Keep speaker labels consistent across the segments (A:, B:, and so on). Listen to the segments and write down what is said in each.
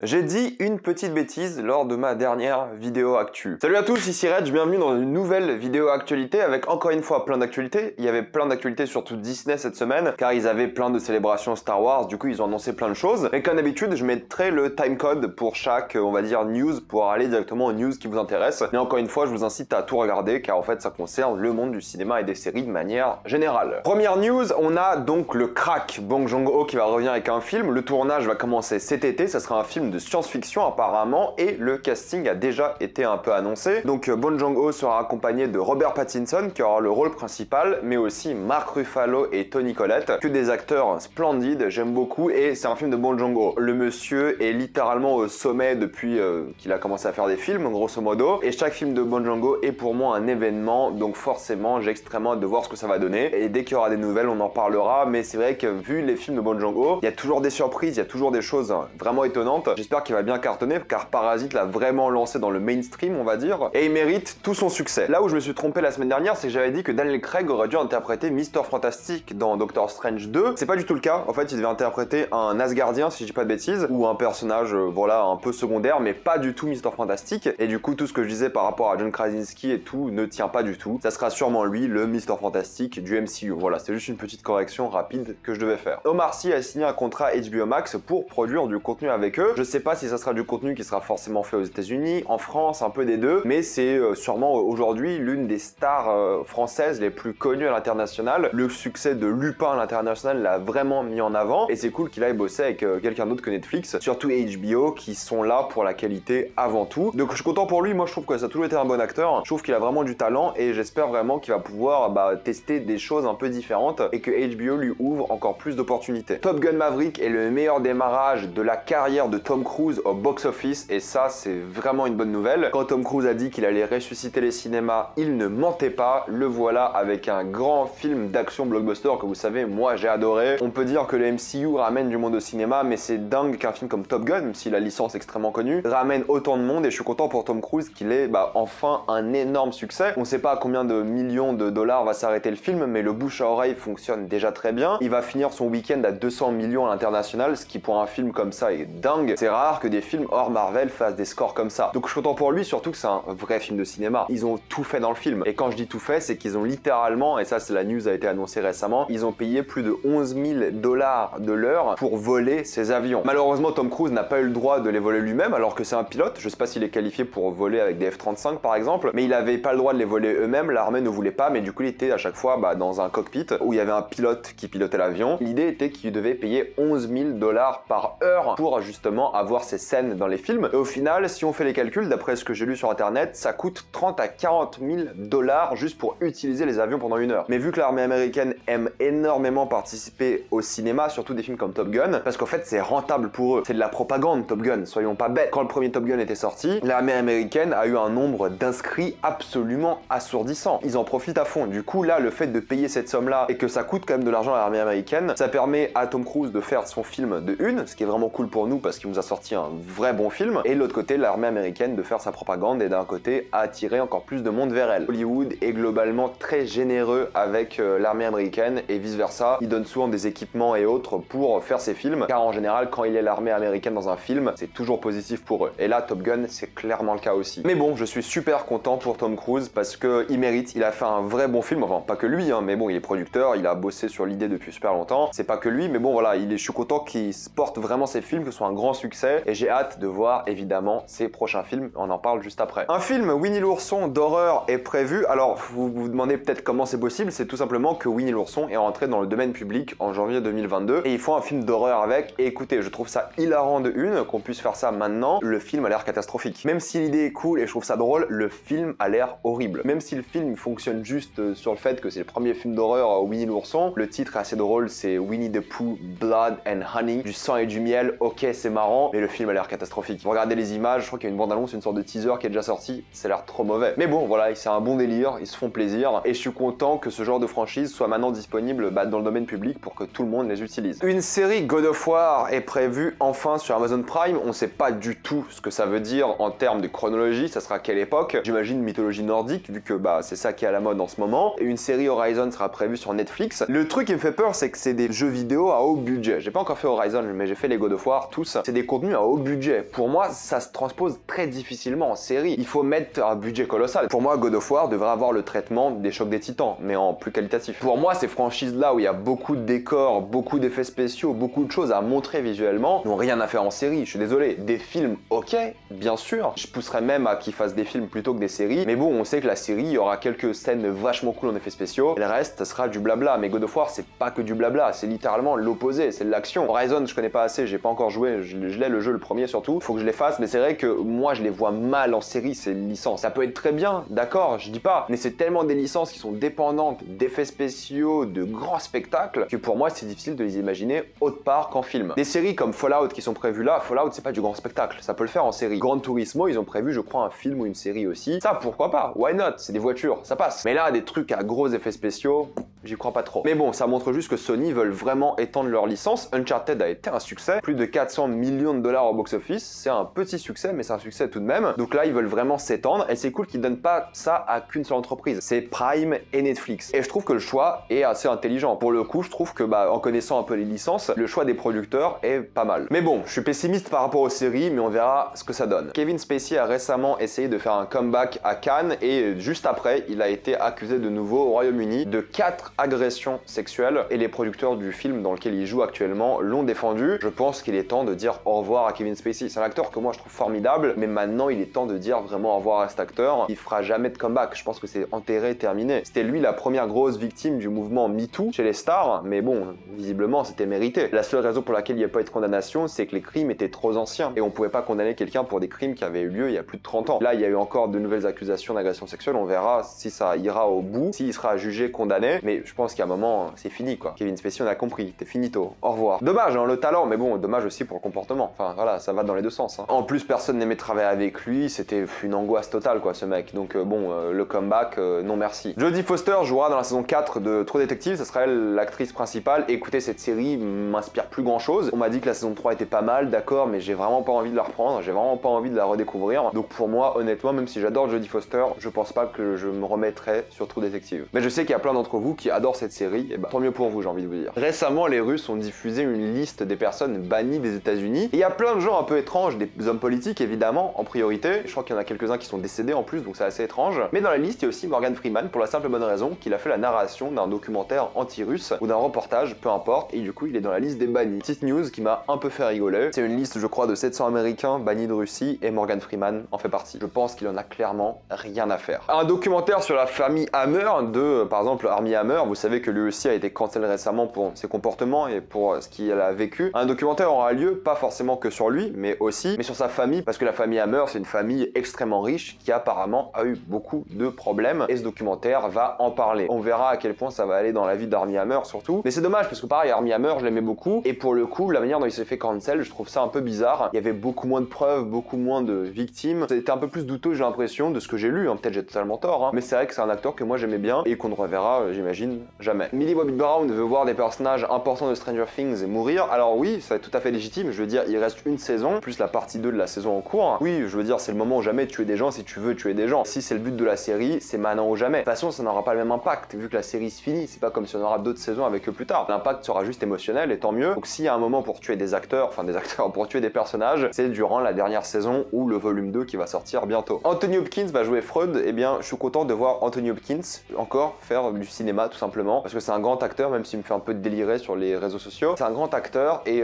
A: J'ai dit une petite bêtise lors de ma dernière vidéo actu. Salut à tous, ici Reg, bienvenue dans une nouvelle vidéo actualité avec encore une fois plein d'actualités. Il y avait plein d'actualités surtout Disney cette semaine car ils avaient plein de célébrations Star Wars, du coup ils ont annoncé plein de choses. Et comme d'habitude, je mettrai le timecode pour chaque, on va dire, news pour aller directement aux news qui vous intéressent. Et encore une fois, je vous incite à tout regarder car en fait ça concerne le monde du cinéma et des séries de manière générale. Première news, on a donc le crack Bong Joon-ho qui va revenir avec un film. Le tournage va commencer cet été, ça sera un film de science-fiction apparemment et le casting a déjà été un peu annoncé. Donc Bong Joon-ho sera accompagné de Robert Pattinson qui aura le rôle principal, mais aussi Mark Ruffalo et Toni Collette, que des acteurs splendides, j'aime beaucoup, et c'est un film de Bong Joon-ho. Le monsieur est littéralement au sommet depuis qu'il a commencé à faire des films, grosso modo, et chaque film de Bong Joon-ho est pour moi un événement, donc forcément j'ai extrêmement hâte de voir ce que ça va donner, et dès qu'il y aura des nouvelles on en parlera, mais c'est vrai que vu les films de Bong Joon-ho, il y a toujours des surprises, il y a toujours des choses vraiment étonnantes. J'espère qu'il va bien cartonner car Parasite l'a vraiment lancé dans le mainstream, on va dire, et il mérite tout son succès. Là où je me suis trompé la semaine dernière, c'est que j'avais dit que Daniel Craig aurait dû interpréter Mr. Fantastic dans Doctor Strange 2. C'est pas du tout le cas. En fait, il devait interpréter un Asgardien, si je dis pas de bêtises, ou un personnage, voilà, un peu secondaire, mais pas du tout Mr. Fantastic. Et du coup, tout ce que je disais par rapport à John Krasinski et tout ne tient pas du tout. Ça sera sûrement lui, le Mr. Fantastic du MCU. Voilà, c'est juste une petite correction rapide que je devais faire. Omar Sy a signé un contrat HBO Max pour produire du contenu avec eux. Je sais pas si ça sera du contenu qui sera forcément fait aux États-Unis, en France, un peu des deux, mais c'est sûrement aujourd'hui l'une des stars françaises les plus connues à l'international. Le succès de Lupin à l'international l'a vraiment mis en avant, et c'est cool qu'il aille bosser avec quelqu'un d'autre que Netflix, surtout HBO, qui sont là pour la qualité avant tout. Donc je suis content pour lui, moi je trouve que ça a toujours été un bon acteur, je trouve qu'il a vraiment du talent, et j'espère vraiment qu'il va pouvoir tester des choses un peu différentes, et que HBO lui ouvre encore plus d'opportunités. Top Gun Maverick est le meilleur démarrage de la carrière de Tom Cruise au box-office, et ça c'est vraiment une bonne nouvelle. Quand Tom Cruise a dit qu'il allait ressusciter les cinémas, il ne mentait pas, le voilà avec un grand film d'action blockbuster que vous savez, moi j'ai adoré. On peut dire que le MCU ramène du monde au cinéma, mais c'est dingue qu'un film comme Top Gun, même si la licence est extrêmement connue, ramène autant de monde, et je suis content pour Tom Cruise qu'il ait enfin un énorme succès. On sait pas à combien de millions de dollars va s'arrêter le film, mais le bouche à oreille fonctionne déjà très bien. Il va finir son week-end à 200 millions à l'international, ce qui pour un film comme ça est dingue. C'est rare que des films hors Marvel fassent des scores comme ça. Donc je suis content pour lui, surtout que c'est un vrai film de cinéma. Ils ont tout fait dans le film. Et quand je dis tout fait, c'est qu'ils ont littéralement, et ça c'est la news a été annoncée récemment, ils ont payé plus de 11 000 $ de l'heure pour voler ces avions. Malheureusement, Tom Cruise n'a pas eu le droit de les voler lui-même, alors que c'est un pilote. Je sais pas s'il est qualifié pour voler avec des F-35 par exemple, mais il avait pas le droit de les voler eux-mêmes, l'armée ne voulait pas, mais du coup il était à chaque fois dans un cockpit où il y avait un pilote qui pilotait l'avion. L'idée était qu'il devait payer 11 000 $ par heure pour justement avoir ces scènes dans les films. Et au final, si on fait les calculs, d'après ce que j'ai lu sur internet, ça coûte 30 à 40 000 $ juste pour utiliser les avions pendant une heure. Mais vu que l'armée américaine aime énormément participer au cinéma, surtout des films comme Top Gun, parce qu'en fait c'est rentable pour eux. C'est de la propagande Top Gun, soyons pas bêtes. Quand le premier Top Gun était sorti, l'armée américaine a eu un nombre d'inscrits absolument assourdissant. Ils en profitent à fond. Du coup là, le fait de payer cette somme-là et que ça coûte quand même de l'argent à l'armée américaine, ça permet à Tom Cruise de faire son film de une, ce qui est vraiment cool pour nous parce qu'il nous a sorti un vrai bon film, et de l'autre côté l'armée américaine de faire sa propagande et d'un côté attirer encore plus de monde vers elle. Hollywood est globalement très généreux avec l'armée américaine et vice versa. Ils donnent souvent des équipements et autres pour faire ses films, car en général quand il y a l'armée américaine dans un film, c'est toujours positif pour eux. Et là Top Gun c'est clairement le cas aussi. Mais bon, je suis super content pour Tom Cruise parce que il mérite, il a fait un vrai bon film, enfin pas que lui, mais bon il est producteur, il a bossé sur l'idée depuis super longtemps, c'est pas que lui, mais bon voilà, je suis content qu'il porte vraiment ses films, que ce soit un grand succès, et j'ai hâte de voir évidemment ses prochains films, on en parle juste après. Un film Winnie l'ourson d'horreur est prévu. Alors vous vous demandez peut-être comment c'est possible, c'est tout simplement que Winnie l'ourson est rentré dans le domaine public en janvier 2022 et ils font un film d'horreur avec, et écoutez, je trouve ça hilarant de une qu'on puisse faire ça maintenant. Le film a l'air catastrophique. Même si l'idée est cool et je trouve ça drôle, le film a l'air horrible. Même si le film fonctionne juste sur le fait que c'est le premier film d'horreur Winnie l'ourson, le titre est assez drôle, c'est Winnie the Pooh, Blood and Honey, du sang et du miel, ok c'est marrant, mais le film a l'air catastrophique. Regardez les images, je crois qu'il y a une bande-annonce, une sorte de teaser qui est déjà sorti, ça a l'air trop mauvais. Mais bon voilà, c'est un bon délire, ils se font plaisir, et je suis content que ce genre de franchise soit maintenant disponible dans le domaine public pour que tout le monde les utilise. Une série God of War est prévue enfin sur Amazon Prime, on sait pas du tout ce que ça veut dire en termes de chronologie, ça sera à quelle époque, j'imagine mythologie nordique, vu que c'est ça qui est à la mode en ce moment, et une série Horizon sera prévue sur Netflix. Le truc qui me fait peur, c'est que c'est des jeux vidéo à haut budget. J'ai pas encore fait Horizon, mais j'ai fait les God of War tous. C'est des contenus à haut budget. Pour moi, ça se transpose très difficilement en série. Il faut mettre un budget colossal. Pour moi, God of War devrait avoir le traitement des Chocs des Titans, mais en plus qualitatif. Pour moi, ces franchises-là où il y a beaucoup de décors, beaucoup d'effets spéciaux, beaucoup de choses à montrer visuellement, n'ont rien à faire en série. Je suis désolé. Des films, ok, bien sûr. Je pousserais même à qu'ils fassent des films plutôt que des séries. Mais bon, on sait que la série, il y aura quelques scènes vachement cool en effets spéciaux. Et le reste, ça sera du blabla. Mais God of War, c'est pas que du blabla. C'est littéralement l'opposé. C'est de l'action. Horizon, je connais pas assez. J'ai pas encore joué. Je l'ai le jeu, le premier surtout. Faut que je les fasse. Mais c'est vrai que moi, je les vois mal en série, ces licences. Ça peut être très bien, d'accord, je dis pas. Mais c'est tellement des licences qui sont dépendantes d'effets spéciaux, de grands spectacles, que pour moi, c'est difficile de les imaginer autre part qu'en film. Des séries comme Fallout qui sont prévues là, Fallout, c'est pas du grand spectacle. Ça peut le faire en série. Gran Turismo, ils ont prévu, je crois, un film ou une série aussi. Ça, pourquoi pas? Why not? C'est des voitures, ça passe. Mais là, des trucs à gros effets spéciaux, j'y crois pas trop. Mais bon, ça montre juste que Sony veulent vraiment étendre leur licence. Uncharted a été un succès. Plus de 400 millions de dollars au box-office. C'est un petit succès, mais c'est un succès tout de même. Donc là, ils veulent vraiment s'étendre. Et c'est cool qu'ils donnent pas ça à qu'une seule entreprise. C'est Prime et Netflix. Et je trouve que le choix est assez intelligent. Pour le coup, je trouve que, en connaissant un peu les licences, le choix des producteurs est pas mal. Mais bon, je suis pessimiste par rapport aux séries, mais on verra ce que ça donne. Kevin Spacey a récemment essayé de faire un comeback à Cannes et juste après, il a été accusé de nouveau au Royaume-Uni de 4 agressions sexuelles et les producteurs du film dans lequel il joue actuellement l'ont défendu. Je pense qu'il est temps de dire au revoir à Kevin Spacey. C'est un acteur que moi je trouve formidable, mais maintenant il est temps de dire vraiment au revoir à cet acteur. Il fera jamais de comeback. Je pense que c'est enterré, terminé. C'était lui la première grosse victime du mouvement MeToo chez les stars, mais bon, visiblement c'était mérité. La seule raison pour laquelle il n'y a pas eu de condamnation, c'est que les crimes étaient trop anciens et on pouvait pas condamner quelqu'un pour des crimes qui avaient eu lieu il y a plus de 30 ans. Là, il y a eu encore de nouvelles accusations d'agression sexuelle. On verra si ça ira au bout, s'il sera jugé, condamné, mais je pense qu'à un moment, c'est fini quoi. Kevin Spacey, on a compris, t'es finito, au revoir. Dommage, hein, le talent, mais bon, dommage aussi pour le comportement. Enfin voilà, ça va dans les deux sens. Hein. En plus, personne n'aimait travailler avec lui, c'était une angoisse totale quoi, ce mec. Donc le comeback, non merci. Jodie Foster jouera dans la saison 4 de True Detective, ça sera elle l'actrice principale. Écoutez, cette série m'inspire plus grand chose. On m'a dit que la saison 3 était pas mal, d'accord, mais j'ai vraiment pas envie de la reprendre, j'ai vraiment pas envie de la redécouvrir. Donc pour moi, honnêtement, même si j'adore Jodie Foster, je pense pas que je me remettrai sur True Detective. Mais je sais qu'il y a plein d'entre vous qui adorent cette série, et tant mieux pour vous, j'ai envie de vous dire. Récemment, les Russes ont diffusé une liste des personnes bannies des États-Unis. Et il y a plein de gens un peu étranges, des hommes politiques évidemment, en priorité. Je crois qu'il y en a quelques-uns qui sont décédés en plus, donc c'est assez étrange. Mais dans la liste, il y a aussi Morgan Freeman, pour la simple et bonne raison qu'il a fait la narration d'un documentaire anti-russe ou d'un reportage, peu importe, et du coup il est dans la liste des bannis. Petite news qui m'a un peu fait rigoler. C'est une liste, je crois, de 700 Américains bannis de Russie, et Morgan Freeman en fait partie. Je pense qu'il en a clairement rien à faire. Un documentaire sur la famille Hammer de, par exemple, Armie Hammer. Vous savez que lui aussi a été cancel récemment pour ses comportements et pour ce qu'il a vécu. Un documentaire aura lieu, pas forcément que sur lui, mais sur sa famille, parce que la famille Hammer, c'est une famille extrêmement riche qui apparemment a eu beaucoup de problèmes, et ce documentaire va en parler. On verra à quel point ça va aller dans la vie d'Armie Hammer surtout. Mais c'est dommage, parce que pareil, Armie Hammer, je l'aimais beaucoup, et pour le coup, la manière dont il s'est fait cancel, je trouve ça un peu bizarre. Il y avait beaucoup moins de preuves, beaucoup moins de victimes. C'était un peu plus douteux, j'ai l'impression, de ce que j'ai lu, hein. Peut-être j'ai totalement tort, hein. Mais c'est vrai que c'est un acteur que moi j'aimais bien, et qu'on ne reverra, j'imagine, jamais. Millie Bobby Brown veut voir des personnages importants de Stranger Things mourir. Alors oui, c'est tout à fait légitime, je veux dire, il reste une saison, plus la partie 2 de la saison en cours. Oui, je veux dire, c'est le moment où jamais tuer des gens si tu veux tuer des gens. Si c'est le but de la série, c'est maintenant ou jamais. De toute façon, ça n'aura pas le même impact, vu que la série se finit, c'est pas comme si on aura d'autres saisons avec eux plus tard. L'impact sera juste émotionnel, et tant mieux. Donc s'il y a un moment pour tuer des acteurs, pour tuer des personnages, c'est durant la dernière saison ou le volume 2 qui va sortir bientôt. Anthony Hopkins va jouer Freud, et bien je suis content de voir Anthony Hopkins encore faire du cinéma tout simplement, parce que c'est un grand acteur, même s'il me fait un peu délirer sur les réseaux sociaux. C'est un grand acteur et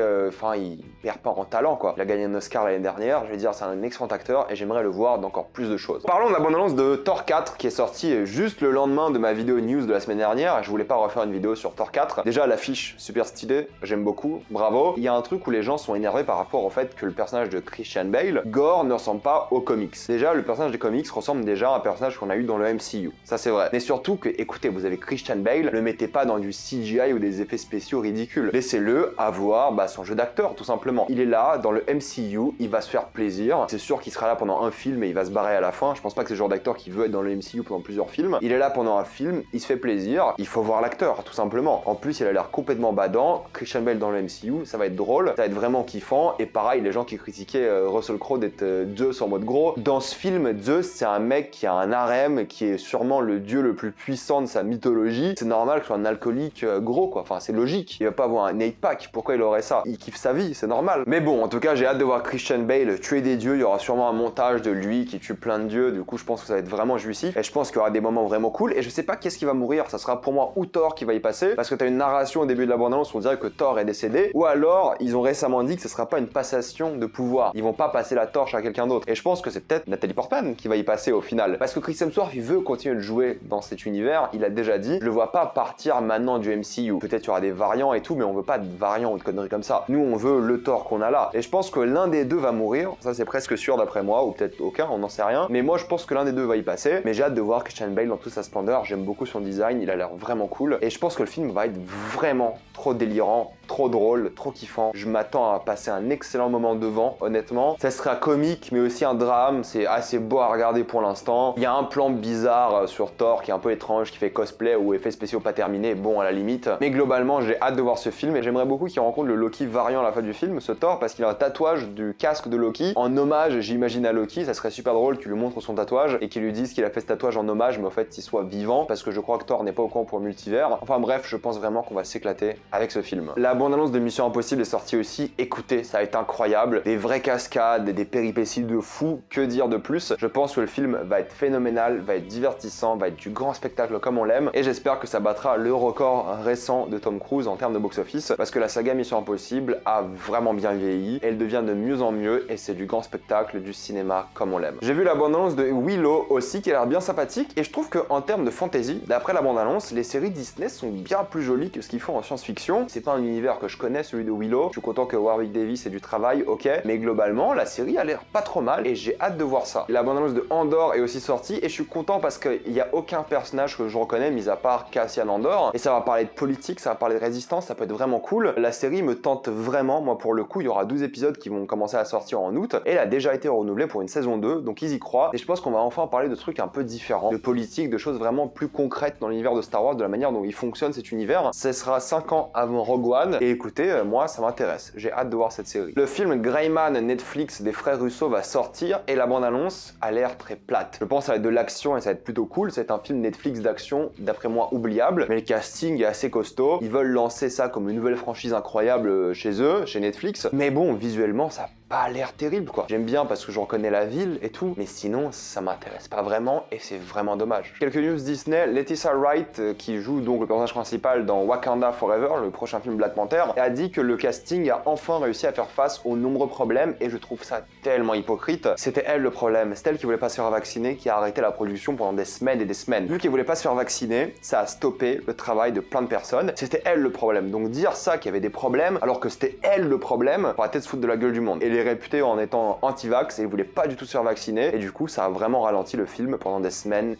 A: il perd pas en talent quoi. Il a gagné un Oscar l'année dernière, je vais dire c'est un excellent acteur et j'aimerais le voir dans encore plus de choses. Parlons de la bande-annonce de Thor 4 qui est sortie juste le lendemain de ma vidéo news de la semaine dernière. Je voulais pas refaire une vidéo sur Thor 4. Déjà l'affiche super stylée, j'aime beaucoup, bravo. Il y a un truc où les gens sont énervés par rapport au fait que le personnage de Christian Bale, Gore, ne ressemble pas aux comics. Déjà le personnage des comics ressemble déjà à un personnage qu'on a eu dans le MCU. Ça c'est vrai. Mais surtout que, écoutez, vous avez Christian Bale, ne mettez pas dans du CGI ou des effets spéciaux ridicules. Laissez-le avoir son jeu d'acteur tout simplement. Il est là dans le MCU, il va se faire plaisir. C'est sûr qu'il sera là pendant un film et il va se barrer à la fin. Je pense pas que c'est le genre d'acteur qui veut être dans le MCU pendant plusieurs films. Il est là pendant un film, il se fait plaisir. Il faut voir l'acteur tout simplement. En plus, il a l'air complètement badant. Christian Bale dans le MCU, ça va être drôle, ça va être vraiment kiffant. Et pareil, les gens qui critiquaient Russell Crowe d'être Zeus en mode gros. Dans ce film, Zeus, c'est un mec qui a un harem, qui est sûrement le dieu le plus puissant de sa mythologie. vie, c'est normal que ce soit un alcoolique gros quoi, enfin c'est logique, il va pas avoir un 8-pack, pourquoi il aurait ça? Il kiffe sa vie, c'est normal. Mais bon, en tout cas j'ai hâte de voir Christian Bale tuer des dieux, il y aura sûrement un montage de lui qui tue plein de dieux, du coup je pense que ça va être vraiment jouissif, et je pense qu'il y aura des moments vraiment cool, et je sais pas qu'est-ce qui va mourir, ça sera pour moi ou Thor qui va y passer, parce que t'as une narration au début de la bande-annonce où on dirait que Thor est décédé, ou alors ils ont récemment dit que ce sera pas une passation de pouvoir, ils vont pas passer la torche à quelqu'un d'autre, et je pense que c'est peut-être Natalie Portman qui va y passer au final, parce que Chris Hemsworth il veut continuer de jouer dans cet univers, il a déjà dit, je le vois pas partir maintenant du MCU, peut-être il y aura des variants et tout, mais on veut pas de variants ou de conneries comme ça, nous on veut le Thor qu'on a là, et je pense que l'un des deux va mourir, ça c'est presque sûr d'après moi, ou peut-être aucun, on n'en sait rien, mais moi je pense que l'un des deux va y passer, mais j'ai hâte de voir Christian Bale dans toute sa splendeur, j'aime beaucoup son design, il a l'air vraiment cool, et je pense que le film va être vraiment trop délirant, trop drôle, trop kiffant, je m'attends à passer un excellent moment devant, honnêtement, ça sera comique mais aussi un drame, c'est assez beau à regarder pour l'instant, il y a un plan bizarre sur Thor qui est un peu étrange, qui fait cosplay ou effets spéciaux pas terminés, bon à la limite, mais globalement j'ai hâte de voir ce film, et j'aimerais beaucoup qu'il rencontre le Loki variant à la fin du film, ce Thor, parce qu'il a un tatouage du casque de Loki, en hommage j'imagine à Loki, ça serait super drôle qu'il lui montre son tatouage, et qu'il lui dise qu'il a fait ce tatouage en hommage, mais en fait il soit vivant, parce que je crois que Thor n'est pas au courant pour le multivers, enfin bref, je pense vraiment qu'on va s'éclater avec ce film. La bande-annonce de Mission Impossible est sortie aussi, écoutez, ça va être incroyable, des vraies cascades, des péripéties de fou, que dire de plus? Je pense que le film va être phénoménal, va être divertissant, va être du grand spectacle comme on l'aime, et j'espère que ça battra le record récent de Tom Cruise en termes de box-office, parce que la saga Mission Impossible a vraiment bien vieilli, elle devient de mieux en mieux, et c'est du grand spectacle, du cinéma comme on l'aime. J'ai vu la bande-annonce de Willow aussi, qui a l'air bien sympathique, et je trouve qu'en termes de fantasy, d'après la bande-annonce, les séries Disney sont bien plus jolies que ce qu'ils font en science-fiction. C'est pas un univers que je connais, celui de Willow, je suis content que Warwick Davis ait du travail, ok, mais globalement, la série a l'air pas trop mal, et j'ai hâte de voir ça. La bande-annonce de Andor est aussi sortie, et je suis content parce qu'il n'y a aucun personnage que je reconnais, mis à part Cassian Andor, et ça va parler de politique, ça va parler de résistance, ça peut être vraiment cool. La série me tente vraiment, moi pour le coup, il y aura 12 épisodes qui vont commencer à sortir en août, et elle a déjà été renouvelée pour une saison 2, donc ils y croient, et je pense qu'on va enfin parler de trucs un peu différents, de politique, de choses vraiment plus concrètes dans l'univers de Star Wars, de la manière dont il fonctionne cet univers. Ce sera 5 ans avant Rogue One, et écoutez, moi ça m'intéresse, j'ai hâte de voir cette série. Le film Greyman Netflix des frères Russo va sortir, et la bande-annonce a l'air très plate. Je pense que ça va être de l'action et ça va être plutôt cool, c'est un film Netflix d'action, d'après moi oubliable, mais le casting est assez costaud, ils veulent lancer ça comme une nouvelle franchise incroyable chez eux, chez Netflix, mais bon, visuellement ça pas l'air terrible quoi. J'aime bien parce que je reconnais la ville et tout, mais sinon ça m'intéresse pas vraiment et c'est vraiment dommage. Quelques news Disney, Letitia Wright, qui joue donc le personnage principal dans Wakanda Forever, le prochain film Black Panther, a dit que le casting a enfin réussi à faire face aux nombreux problèmes, et je trouve ça tellement hypocrite. C'était elle le problème, c'est elle qui voulait pas se faire vacciner, qui a arrêté la production pendant des semaines et des semaines. Vu qu'elle voulait pas se faire vacciner, ça a stoppé le travail de plein de personnes, c'était elle le problème. Donc dire ça qu'il y avait des problèmes alors que c'était elle le problème, pour la tête se foutre de la gueule du monde. Et les réputé en étant anti-vax, et il voulait pas du tout se faire vacciner, et du coup ça a vraiment ralenti le film pendant des semaines,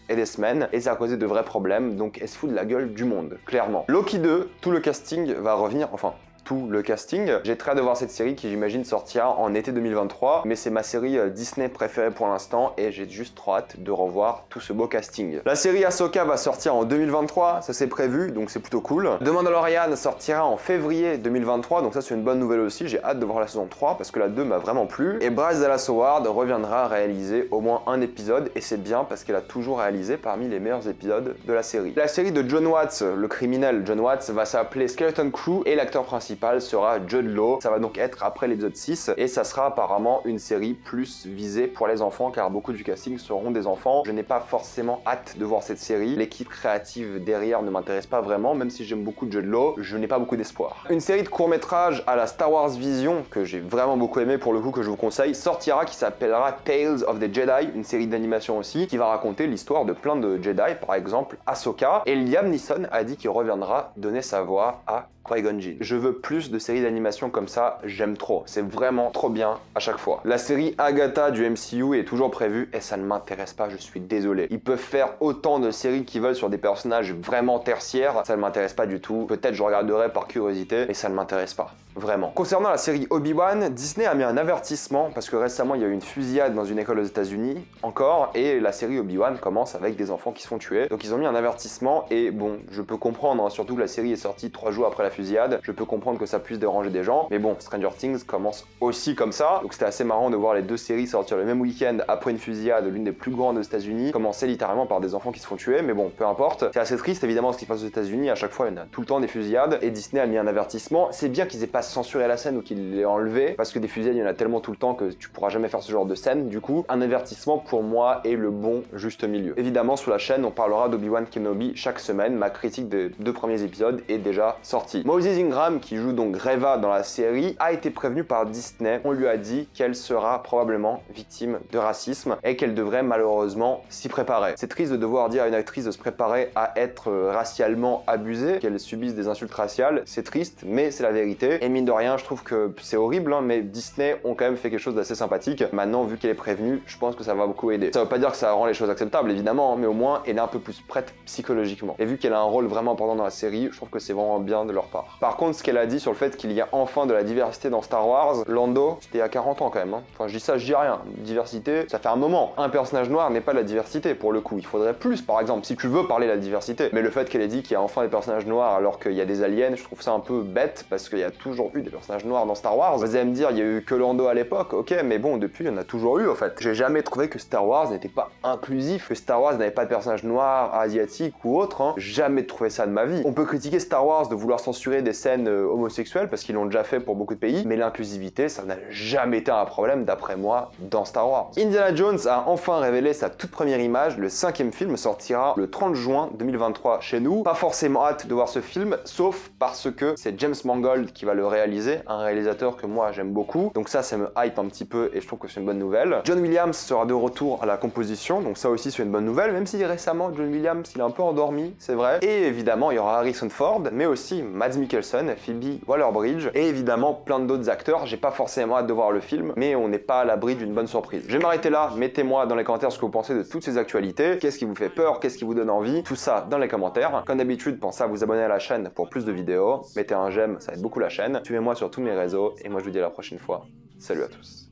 A: et ça a causé de vrais problèmes, donc elle se fout de la gueule du monde, clairement. Loki 2, tout le casting va revenir, enfin tout le casting. J'ai très hâte de voir cette série qui j'imagine sortira en été 2023, mais c'est ma série Disney préférée pour l'instant, et j'ai juste trop hâte de revoir tout ce beau casting. La série Ahsoka va sortir en 2023, ça c'est prévu, donc c'est plutôt cool. The Mandalorian sortira en février 2023, donc ça c'est une bonne nouvelle aussi, j'ai hâte de voir la saison 3 parce que la 2 m'a vraiment plu. Et Bryce Dallas Howard reviendra réaliser au moins un épisode, et c'est bien parce qu'elle a toujours réalisé parmi les meilleurs épisodes de la série. La série de John Watts, le criminel John Watts, va s'appeler Skeleton Crew, et l'acteur principal sera Jude Law. Ça va donc être après l'épisode 6, et ça sera apparemment une série plus visée pour les enfants, car beaucoup du casting seront des enfants. Je n'ai pas forcément hâte de voir cette série. L'équipe créative derrière ne m'intéresse pas vraiment, même si j'aime beaucoup Jude Law, je n'ai pas beaucoup d'espoir. Une série de courts-métrages à la Star Wars Vision, que j'ai vraiment beaucoup aimé pour le coup, que je vous conseille, sortira, qui s'appellera Tales of the Jedi, une série d'animation aussi, qui va raconter l'histoire de plein de Jedi, par exemple Ahsoka, et Liam Neeson a dit qu'il reviendra donner sa voix à Qui-Gon Jinn. Je veux plus de séries d'animation comme ça, j'aime trop. C'est vraiment trop bien à chaque fois. La série Agatha du MCU est toujours prévue, et ça ne m'intéresse pas, je suis désolé. Ils peuvent faire autant de séries qu'ils veulent sur des personnages vraiment tertiaires, ça ne m'intéresse pas du tout. Peut-être je regarderai par curiosité, mais ça ne m'intéresse pas. Vraiment. Concernant la série Obi-Wan, Disney a mis un avertissement parce que récemment il y a eu une fusillade dans une école aux États-Unis, encore, et la série Obi-Wan commence avec des enfants qui se font tuer. Donc ils ont mis un avertissement, et bon, je peux comprendre, hein, surtout que la série est sortie 3 jours après la fusillade. Je peux comprendre que ça puisse déranger des gens, mais bon, Stranger Things commence aussi comme ça, donc c'était assez marrant de voir les deux séries sortir le même week-end après une fusillade, l'une des plus grandes aux États-Unis, commencer littéralement par des enfants qui se font tuer, mais bon, peu importe. C'est assez triste évidemment ce qui se passe aux États-Unis, à chaque fois il y en a tout le temps des fusillades, et Disney a mis un avertissement. C'est bien qu'ils aient pas censuré la scène ou qu'ils l'aient enlevé, parce que des fusillades il y en a tellement tout le temps que tu pourras jamais faire ce genre de scène. Du coup, un avertissement pour moi est le bon juste milieu. Évidemment, sur la chaîne, on parlera d'Obi-Wan Kenobi chaque semaine. Ma critique des 2 premiers épisodes est déjà sortie. Moses Ingram, qui joue donc Reva dans la série, a été prévenue par Disney. On lui a dit qu'elle sera probablement victime de racisme et qu'elle devrait malheureusement s'y préparer. C'est triste de devoir dire à une actrice de se préparer à être racialement abusée, qu'elle subisse des insultes raciales. C'est triste, mais c'est la vérité. Et mine de rien, je trouve que c'est horrible, hein, mais Disney ont quand même fait quelque chose d'assez sympathique. Maintenant, vu qu'elle est prévenue, je pense que ça va beaucoup aider. Ça veut pas dire que ça rend les choses acceptables, évidemment, mais au moins, elle est un peu plus prête psychologiquement. Et vu qu'elle a un rôle vraiment important dans la série, je trouve que c'est vraiment bien de leur part. Par contre, ce qu'elle a dit sur le fait qu'il y a enfin de la diversité dans Star Wars, Lando, c'était il y a 40 ans quand même. Hein. Enfin, je dis ça, je dis rien. Diversité, ça fait un moment. Un personnage noir n'est pas de la diversité, pour le coup. Il faudrait plus, par exemple, si tu veux parler de la diversité. Mais le fait qu'elle ait dit qu'il y a enfin des personnages noirs alors qu'il y a des aliens, je trouve ça un peu bête, parce qu'il y a toujours eu des personnages noirs dans Star Wars. Vous allez me dire, il y a eu que Lando à l'époque, ok, mais bon, depuis, il y en a toujours eu, en fait. J'ai jamais trouvé que Star Wars n'était pas inclusif, que Star Wars n'avait pas de personnages noirs, asiatiques ou autres, hein. Jamais trouvé ça de ma vie. On peut critiquer Star Wars de vouloir censurer des scènes homosexuelles, parce qu'ils l'ont déjà fait pour beaucoup de pays, mais l'inclusivité, ça n'a jamais été un problème, d'après moi, dans Star Wars. Indiana Jones a enfin révélé sa toute première image. Le 5e film sortira le 30 juin 2023 chez nous. Pas forcément hâte de voir ce film, sauf parce que c'est James Mangold qui va le réaliser, un réalisateur que moi j'aime beaucoup. Donc ça me hype un petit peu et je trouve que c'est une bonne nouvelle. John Williams sera de retour à la composition, donc ça aussi c'est une bonne nouvelle, même si récemment John Williams il est un peu endormi, c'est vrai. Et évidemment il y aura Harrison Ford, mais aussi Mads Mikkelsen, Phoebe Waller-Bridge, et évidemment plein d'autres acteurs. J'ai pas forcément hâte de voir le film, mais on n'est pas à l'abri d'une bonne surprise. Je vais m'arrêter là, mettez-moi dans les commentaires ce que vous pensez de toutes ces actualités, qu'est-ce qui vous fait peur, qu'est-ce qui vous donne envie, tout ça dans les commentaires. Comme d'habitude, pensez à vous abonner à la chaîne pour plus de vidéos, mettez un j'aime, ça aide beaucoup la chaîne, suivez-moi sur tous mes réseaux, et moi je vous dis à la prochaine fois. Salut à tous.